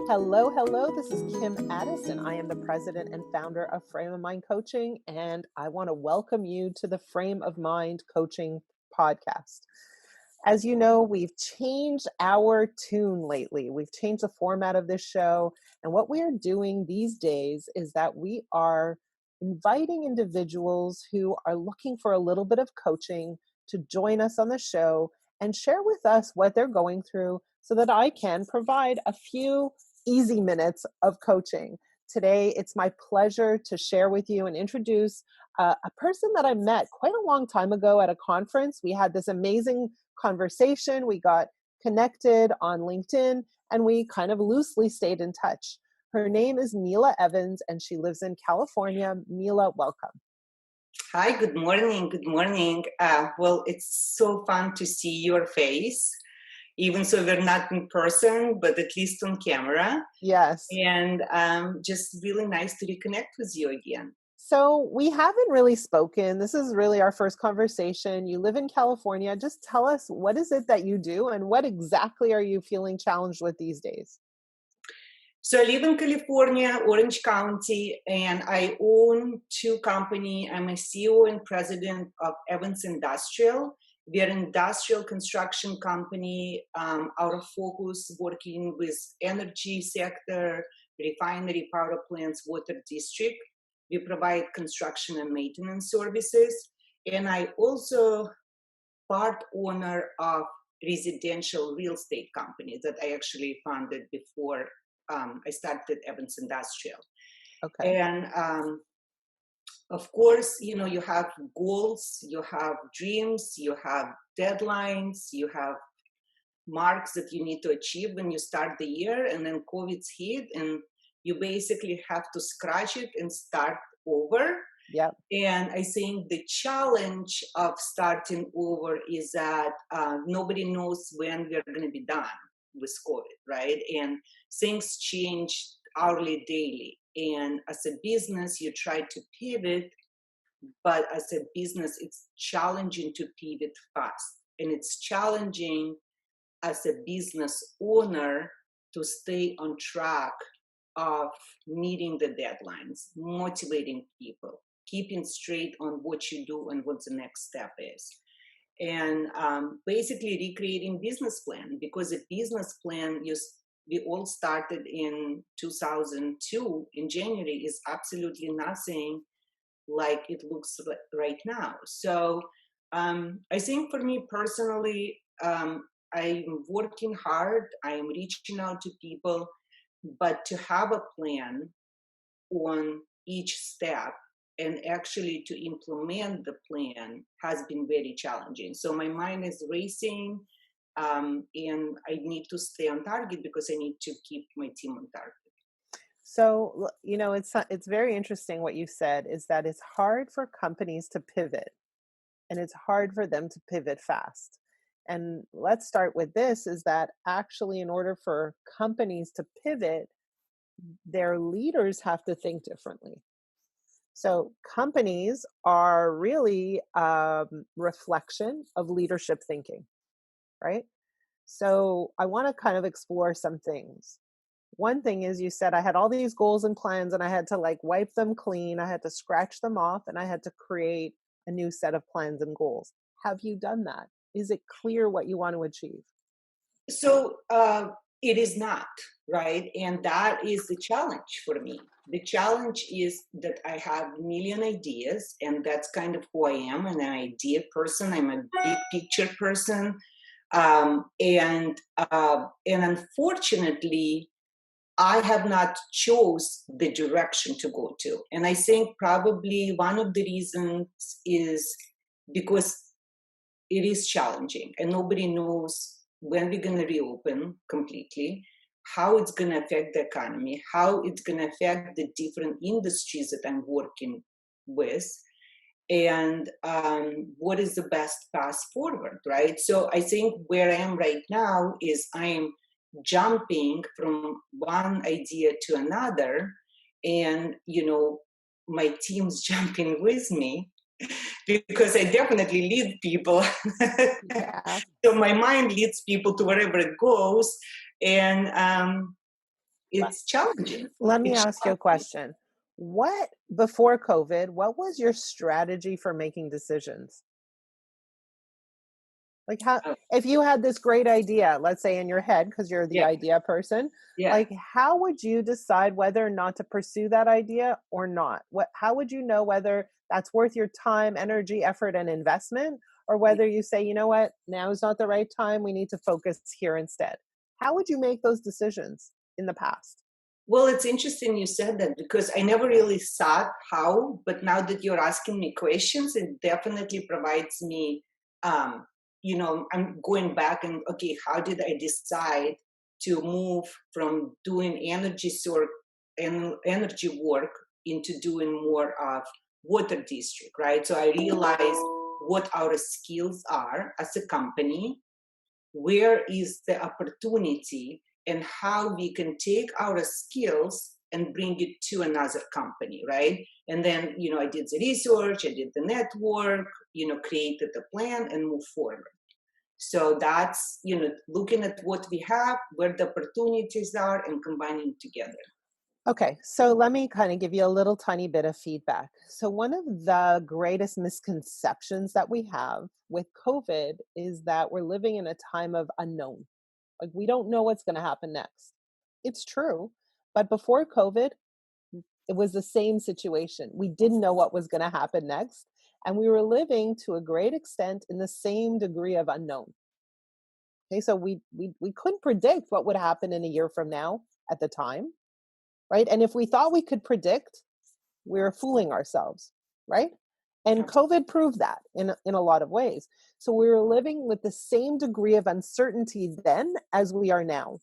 Hello, hello. This is Kim Addison. I am the president and founder of Frame of Mind Coaching, and I want to welcome you to the Frame of Mind Coaching podcast. As you know, we've changed our tune lately. We've changed the format of this show, and what we are doing these days is that we are inviting individuals who are looking for a little bit of coaching to join us on the show and share with us what they're going through so that I can provide a few easy minutes of coaching. Today, it's my pleasure to share with you and introduce a person that I met quite a long time ago at a conference. We had this amazing conversation. We got connected on LinkedIn, and we kind of loosely stayed in touch. Her name is Mila Evans, and she lives in California. Mila, welcome. Hi, good morning. Good morning. Well, it's so fun to see your face, even so we're not in person, but at least on camera. Yes. And just really nice to reconnect with you again. So we haven't really spoken. This is really our first conversation. You live in California. Just tell us, what is it that you do and what exactly are you feeling challenged with these days? So I live in California, Orange County, and I own two companies. I'm a CEO and president of Evans Industrial. We are an industrial construction company. Our focus working with energy sector, refinery, power plants, water district. We provide construction and maintenance services. And I also part owner of residential real estate company that I actually founded before I started Evans Industrial. Okay. And of course, you have goals, you have dreams, you have deadlines, you have marks that you need to achieve when you start the year, and then COVID's hit, and you basically have to scratch it and start over. Yep. And I think the challenge of starting over is that nobody knows when we're going to be done with COVID, right? And things change hourly, daily. And as a business, you try to pivot, but as a business, it's challenging to pivot fast. And it's challenging as a business owner to stay on track of meeting the deadlines, motivating people, keeping straight on what you do and what the next step is. And basically recreating business plan, because a business plan we all started in 2002 in January is absolutely nothing like it looks right now. So I think for me personally, I'm working hard, I'm reaching out to people, but to have a plan on each step and actually to implement the plan has been very challenging. So my mind is racing, and I need to stay on target because I need to keep my team on target. So, it's very interesting what you said is that it's hard for companies to pivot and it's hard for them to pivot fast. And let's start with this is that actually in order for companies to pivot, their leaders have to think differently. So companies are really a reflection of leadership thinking, right? So I want to kind of explore some things. One thing is you said I had all these goals and plans and I had to wipe them clean. I had to scratch them off and I had to create a new set of plans and goals. Have you done that? Is it clear what you want to achieve? So it is not, right? And that is the challenge for me. The challenge is that I have a million ideas, and that's kind of who I am. I'm an idea person. I'm a big picture person. And unfortunately, I have not chose the direction to go to. And I think probably one of the reasons is because it is challenging and nobody knows when we're going to reopen completely, how it's going to affect the economy, how it's going to affect the different industries that I'm working with, and what is the best path forward, right? So I think where I am right now is I am jumping from one idea to another, and my team's jumping with me because I definitely lead people. Yeah. So my mind leads people to wherever it goes, and Let, it's challenging. let me It's ask you a challenging. question. Before COVID, what was your strategy for making decisions? Like how, Oh, if you had this great idea, let's say in your head, because you're the yeah, idea person, yeah. like how would you decide whether or not to pursue that idea or not? How would you know whether that's worth your time, energy, effort, and investment, or whether you say, you know what, now is not the right time, we need to focus here instead? How would you make those decisions in the past? Well, it's interesting you said that because I never really thought how, but now that you're asking me questions, it definitely provides me, um, I'm going back and, okay, how did I decide to move from doing energy work into doing more of water district, right? So I realized what our skills are as a company, where is the opportunity, and how we can take our skills and bring it to another company, right? And then, I did the research, I did the network, created a plan and move forward. So that's, looking at what we have, where the opportunities are, and combining together. Okay, so let me kind of give you a little tiny bit of feedback. So, one of the greatest misconceptions that we have with COVID is that we're living in a time of unknown. Like, we don't know what's going to happen next. It's true. But before COVID, it was the same situation. We didn't know what was going to happen next. And we were living to a great extent in the same degree of unknown. Okay, so we couldn't predict what would happen in a year from now at the time, right? And if we thought we could predict, we were fooling ourselves, right? And COVID proved that in a lot of ways. So we were living with the same degree of uncertainty then as we are now.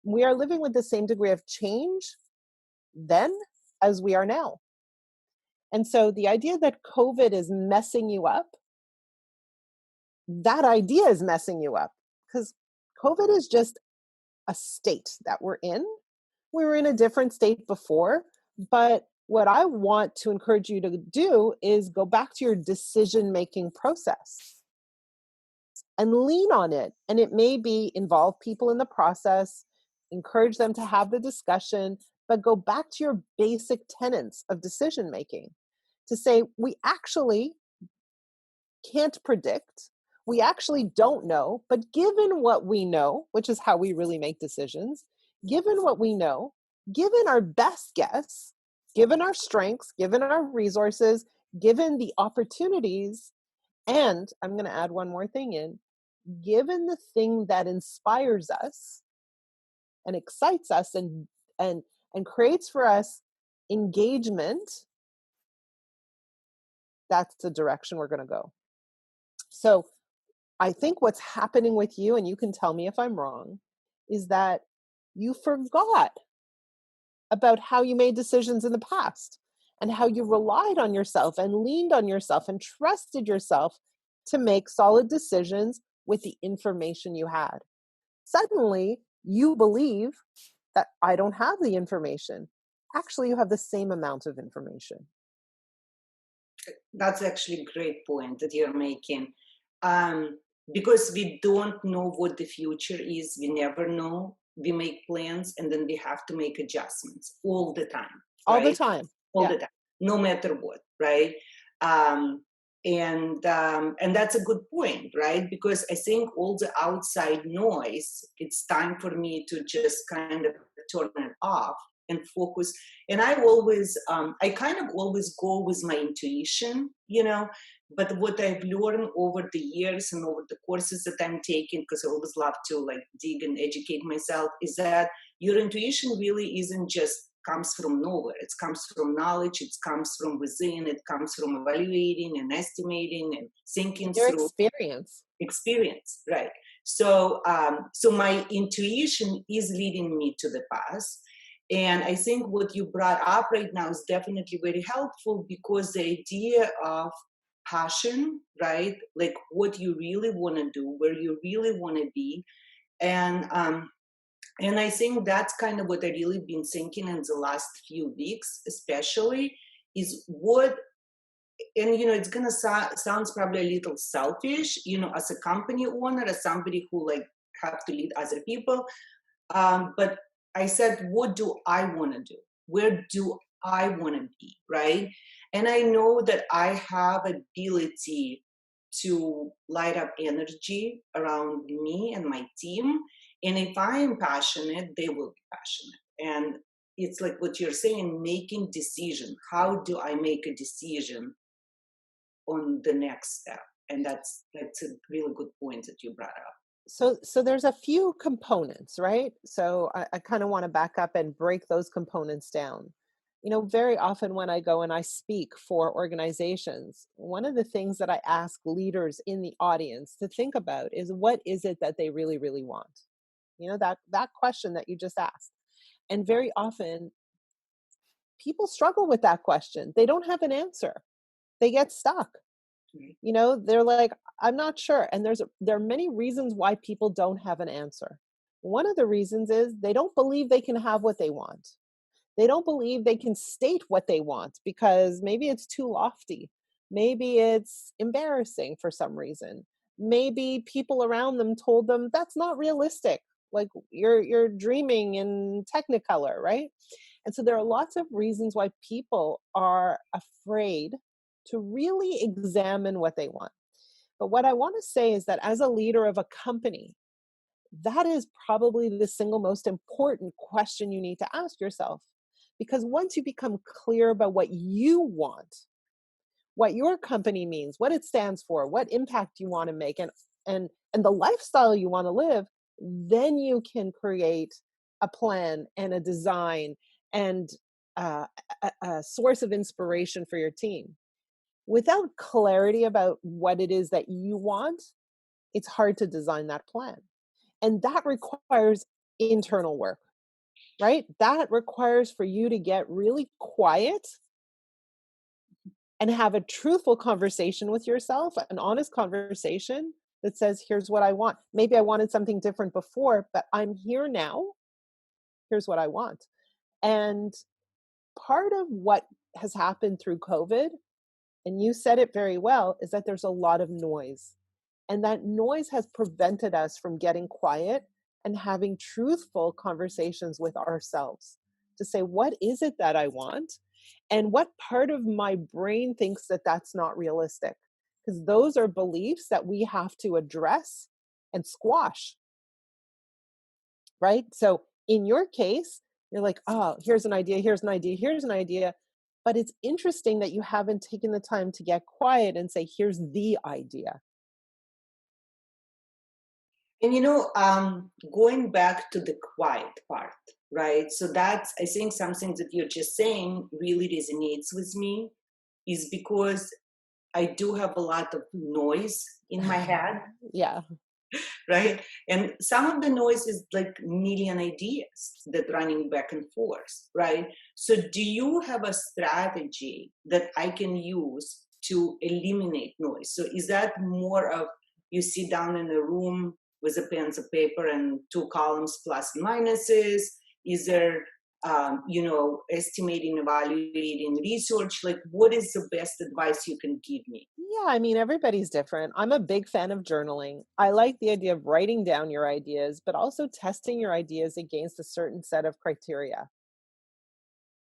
We are living with the same degree of change then as we are now. And so the idea that COVID is messing you up, that idea is messing you up because COVID is just a state that we're in. We were in a different state before, but what I want to encourage you to do is go back to your decision making process and lean on it. And it may be involve people in the process, encourage them to have the discussion, but go back to your basic tenets of decision making to say, we actually can't predict. We actually don't know, but given what we know, which is how we really make decisions, given what we know, given our best guess, given our strengths, given our resources, given the opportunities, and I'm going to add one more thing in, given the thing that inspires us and excites us and and creates for us engagement, that's the direction we're going to go. So I think what's happening with you, and you can tell me if I'm wrong, is that you forgot about how you made decisions in the past and how you relied on yourself and leaned on yourself and trusted yourself to make solid decisions with the information you had. Suddenly, you believe that I don't have the information. Actually, you have the same amount of information. That's actually a great point that you're making. Um, because we don't know what the future is, we never know. We make plans and then we have to make adjustments all the time, All the right? time. All Yeah. the time, no matter what, right? Um, and that's a good point, right? Because I think all the outside noise, it's time for me to just kind of turn it off and focus. And I kind of always go with my intuition, but what I've learned over the years and over the courses that I'm taking, because I always love to like dig and educate myself, is that your intuition really isn't just comes from nowhere. It comes from knowledge. It comes from within. It comes from evaluating and estimating and thinking Your through experience. experience, right? So my intuition is leading me to the past. And I think what you brought up right now is definitely very helpful, because the idea of passion, right? Like what you really want to do, where you really want to be. And and I think that's kind of what I really been thinking in the last few weeks, especially, is what, and it's gonna sounds probably a little selfish, as a company owner, as somebody who like have to lead other people, but I said, what do I want to do? Where do I want to be? Right. And I know that I have ability to light up energy around me and my team. And if I am passionate, they will be passionate. And it's like what you're saying, making decision. How do I make a decision on the next step? And that's a really good point that you brought up. So there's a few components, right? So I kind of want to back up and break those components down. Very often when I go and I speak for organizations, one of the things that I ask leaders in the audience to think about is, what is it that they really, really want? That question that you just asked. And very often people struggle with that question. They don't have an answer. They get stuck. Right. They're like, I'm not sure. And there are many reasons why people don't have an answer. One of the reasons is they don't believe they can have what they want. They don't believe they can state what they want because maybe it's too lofty. Maybe it's embarrassing for some reason. Maybe people around them told them that's not realistic. Like you're dreaming in Technicolor, right? And so there are lots of reasons why people are afraid to really examine what they want. But what I want to say is that as a leader of a company, that is probably the single most important question you need to ask yourself. Because once you become clear about what you want, what your company means, what it stands for, what impact you want to make, and the lifestyle you want to live, then you can create a plan and a design and a source of inspiration for your team. Without clarity about what it is that you want, it's hard to design that plan. And that requires internal work, right? That requires for you to get really quiet and have a truthful conversation with yourself, an honest conversation that says, here's what I want. Maybe I wanted something different before, but I'm here now. Here's what I want. And part of what has happened through COVID, and you said it very well, is that there's a lot of noise. And that noise has prevented us from getting quiet and having truthful conversations with ourselves to say, what is it that I want? And what part of my brain thinks that that's not realistic? Because those are beliefs that we have to address and squash, right? So in your case, you're like, oh, here's an idea, here's an idea, here's an idea. But it's interesting that you haven't taken the time to get quiet and say, here's the idea. And going back to the quiet part, right? So that's, I think, something that you're just saying really resonates with me, is because I do have a lot of noise in my head, Yeah. right? And some of the noise is like million ideas that running back and forth, right? So do you have a strategy that I can use to eliminate noise? So is that more of, you sit down in a room with a pen and paper and two columns plus and minuses? Is there estimating, evaluating, research? Like, what is the best advice you can give me? Yeah, I mean, everybody's different. I'm a big fan of journaling. I like the idea of writing down your ideas, but also testing your ideas against a certain set of criteria.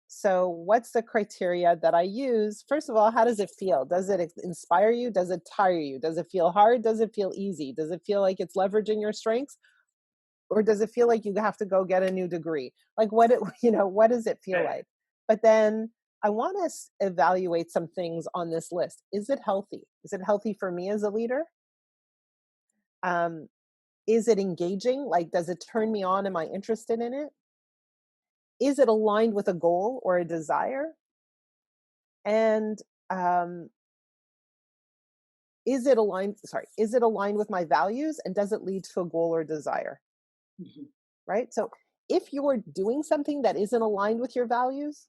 So, what's the criteria that I use? First of all, how does it feel? Does it inspire you? Does it tire you? Does it feel hard? Does it feel easy? Does it feel like it's leveraging your strengths? Or does it feel like you have to go get a new degree? Like what does it feel Right. like? But then I want to evaluate some things on this list. Is it healthy? Is it healthy for me as a leader? Um, is it engaging? Like, does it turn me on? Am I interested in it? Is it aligned with a goal or a desire? And um, is it aligned with my values? And does it lead to a goal or desire? Mhm. Right? So if you're doing something that isn't aligned with your values,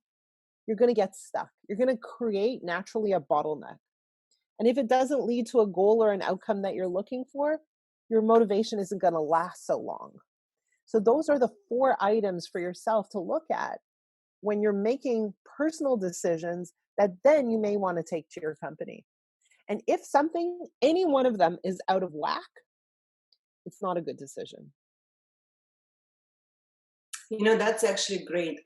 you're going to get stuck. You're going to create naturally a bottleneck. And if it doesn't lead to a goal or an outcome that you're looking for, your motivation isn't going to last so long. So those are the 4 items for yourself to look at when you're making personal decisions that then you may want to take to your company. And if any one of them is out of whack, it's not a good decision. That's actually great.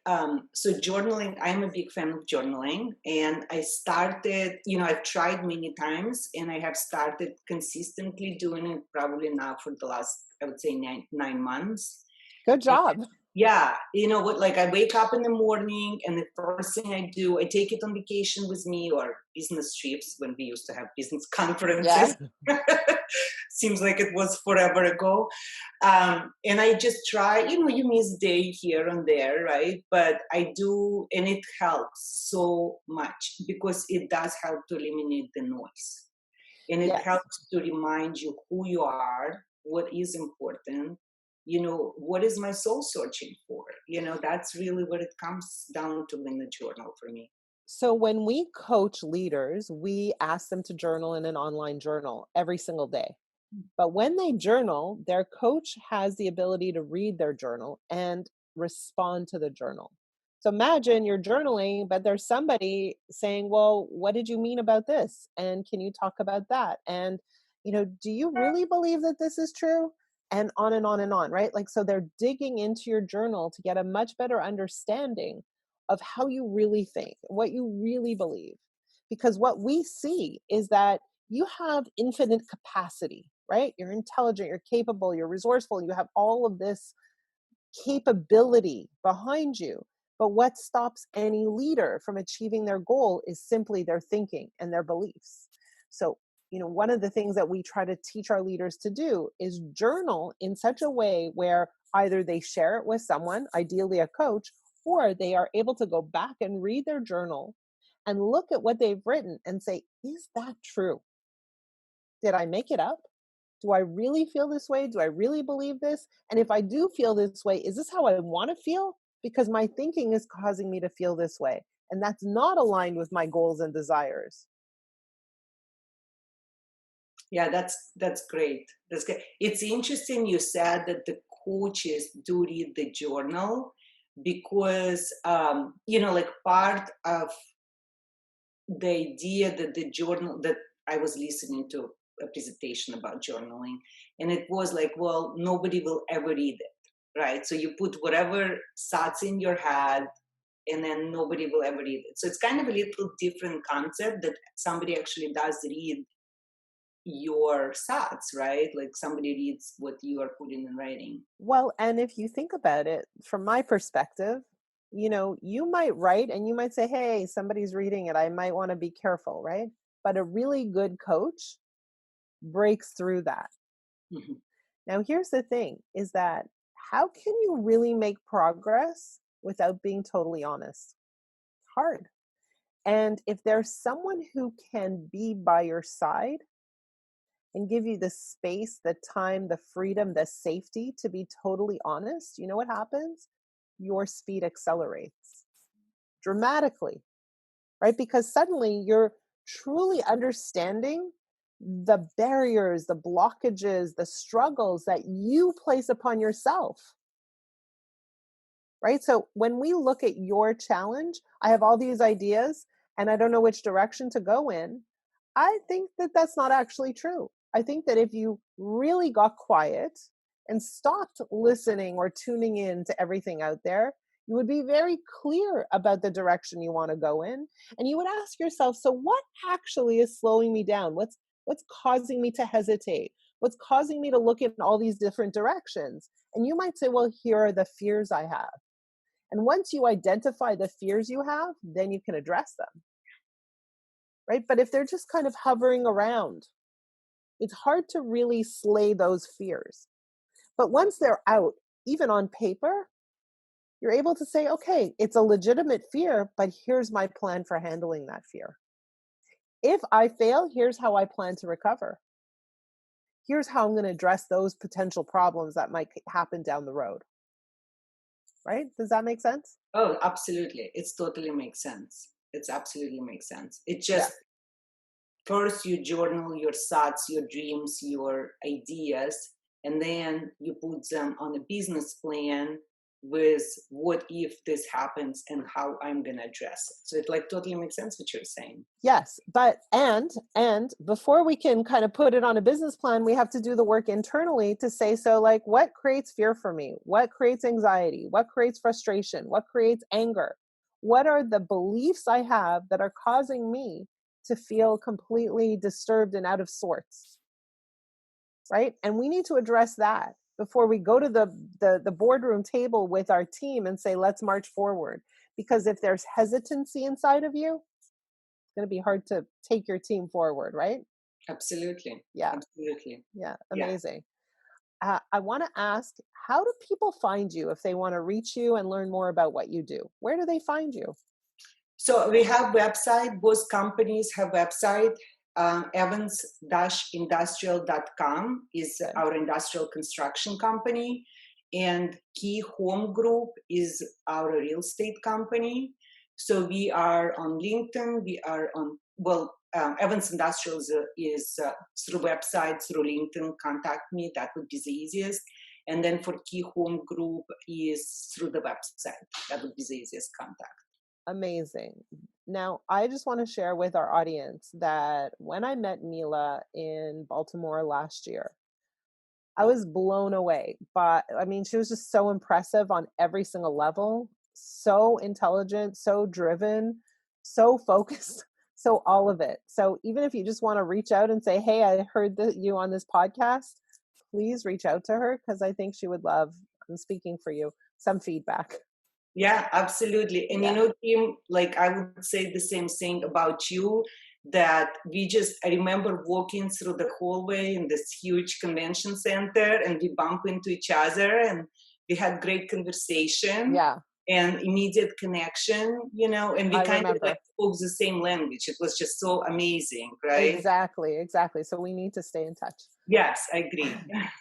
So journaling, I'm a big fan of journaling, and I started, I've tried many times, and I have started consistently doing it probably now for the last, I would say, 9 months. Good job. Yeah, you know what? Like I wake up in the morning, and the first thing I do, I take it on vacation with me or business trips when we used to have business Yeah. conferences. Seems like it was forever ago. And I just try, you miss day here and there, right? But I do, and it helps so much because it does help to eliminate the noise. And it Yes. helps to remind you who you are, what is important, what is my soul searching for? That's really what it comes down to in the journal for me. So when we coach leaders, we ask them to journal in an online journal every single day. But when they journal, their coach has the ability to read their journal and respond to the journal. So imagine you're journaling, but there's somebody saying, "Well, what did you mean about this? And can you talk about that? And, do you really believe that this is true?" And on and on and on, right? Like, so they're digging into your journal to get a much better understanding of how you really think, what you really believe. Because what we see is that you have infinite capacity, right? You're intelligent, you're capable, you're resourceful, you have all of this capability behind you. But what stops any leader from achieving their goal is simply their thinking and their beliefs. So, one of the things that we try to teach our leaders to do is journal in such a way where either they share it with someone, ideally a coach, or they are able to go back and read their journal and look at what they've written and say, is that true? Did I make it up? Do I really feel this way? Do I really believe this? And if I do feel this way, is this how I want to feel? Because my thinking is causing me to feel this way. And that's not aligned with my goals and desires. Yeah, that's great. That's great. It's interesting you said that the coaches do read the journal because like part of the idea that the journal that I was listening to a presentation about journaling, and it was like, well, nobody will ever read it, right? So you put whatever thoughts in your head, and then nobody will ever read it. So it's kind of a little different concept that somebody actually does read your thoughts, right? Like somebody reads what you are putting in writing. Well, and if you think about it from my perspective, you might write and you might say, hey, somebody's reading it. I might want to be careful, right? But a really good coach breaks through that. Mhm. Now, here's the thing is that how can you really make progress without being totally honest? Hard. And if there's someone who can be by your side and give you the space, the time, the freedom, the safety to be totally honest, you know what happens? Your speed accelerates dramatically, right? Because suddenly you're truly understanding the barriers, the blockages, the struggles that you place upon yourself, right? So when we look at your challenge, I have all these ideas and I don't know which direction to go in. I think that that's not actually true. I think that if you really got quiet and stopped listening or tuning in to everything out there, you would be very clear about the direction you want to go in. And you would ask yourself, so what actually is slowing me down? What's causing me to hesitate? What's causing me to look in all these different directions? And you might say, well, here are the fears I have. And once you identify the fears you have, then you can address them, right? But if they're just kind of hovering around, it's hard to really slay those fears. But once they're out, even on paper, you're able to say, okay, it's a legitimate fear, but here's my plan for handling that fear. If I fail, here's how I plan to recover. Here's how I'm going to address those potential problems that might happen down the road. Right? Does that make sense? Oh, absolutely. It's totally makes sense. It's absolutely makes sense. It Yeah. just first you journal your thoughts, your dreams, your ideas, and then you put them on a business plan with what if this happens and how I'm going to address it. So it like totally makes sense what you're saying. Yes, but and before we can kind of put it on a business plan, we have to do the work internally to say, so like, what creates fear for me? What creates anxiety? What creates frustration? What creates anger? What are the beliefs I have that are causing me to feel completely disturbed and out of sorts? Right? And we need to address that before we go to the boardroom table with our team and say, let's march forward. Because if there's hesitancy inside of you, going to be hard to take your team forward, right? Absolutely. Yeah. Absolutely. Yeah. Amazing. I want to ask, how do people find you if they want to reach you and learn more about what you do? Where do they find you? So we have website, both companies have website. Evans-industrial.com is our industrial construction company, and Key Home Group is our real estate company. So we are on LinkedIn, we are on, Evans Industrial is through website, through LinkedIn, contact me, that would be the easiest. And then for Key Home Group is through the website, that would be the easiest contact. Amazing. Now, I just want to share with our audience that when I met Mila in Baltimore last year, I was blown away. But I mean, she was just so impressive on every single level, so intelligent, so driven, so focused, so all of it. So even if you just want to reach out and say, hey, I heard you on this podcast, please reach out to her because I think she would love, I'm speaking for you, some feedback. Yeah, absolutely. And you know, Kim, like I would say the same thing about you, that I remember walking through the hallway in this huge convention center and we bump into each other and we had great conversation and immediate connection, you know, and we kind of like spoke the same language. It was just so amazing, right? Exactly. So we need to stay in touch. Yes, I agree.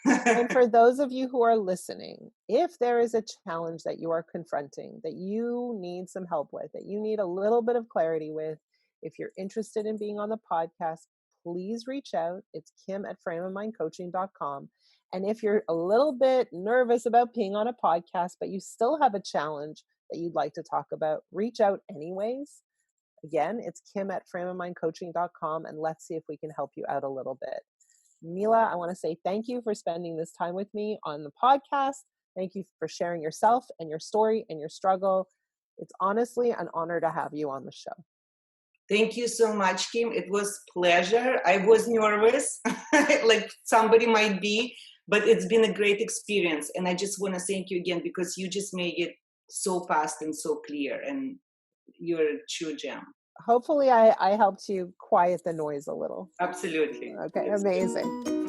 And for those of you who are listening, if there is a challenge that you are confronting, that you need some help with, that you need a little bit of clarity with, if you're interested in being on the podcast, please reach out. It's kim@frameofmindcoaching.com. And if you're a little bit nervous about being on a podcast, but you still have a challenge that you'd like to talk about, reach out anyways. Again, it's kim@frameofmindcoaching.com, and let's see if we can help you out a little bit. Mila, I want to say thank you for spending this time with me on the podcast. Thank you for sharing yourself and your story and your struggle. It's honestly an honor to have you on the show. Thank you so much, Kim. It was pleasure. I was nervous, like somebody might be, but it's been a great experience. And I just want to thank you again because you just made it so fast and so clear, and you're a true gem. Hopefully I helped you quiet the noise a little. Absolutely. Okay, amazing.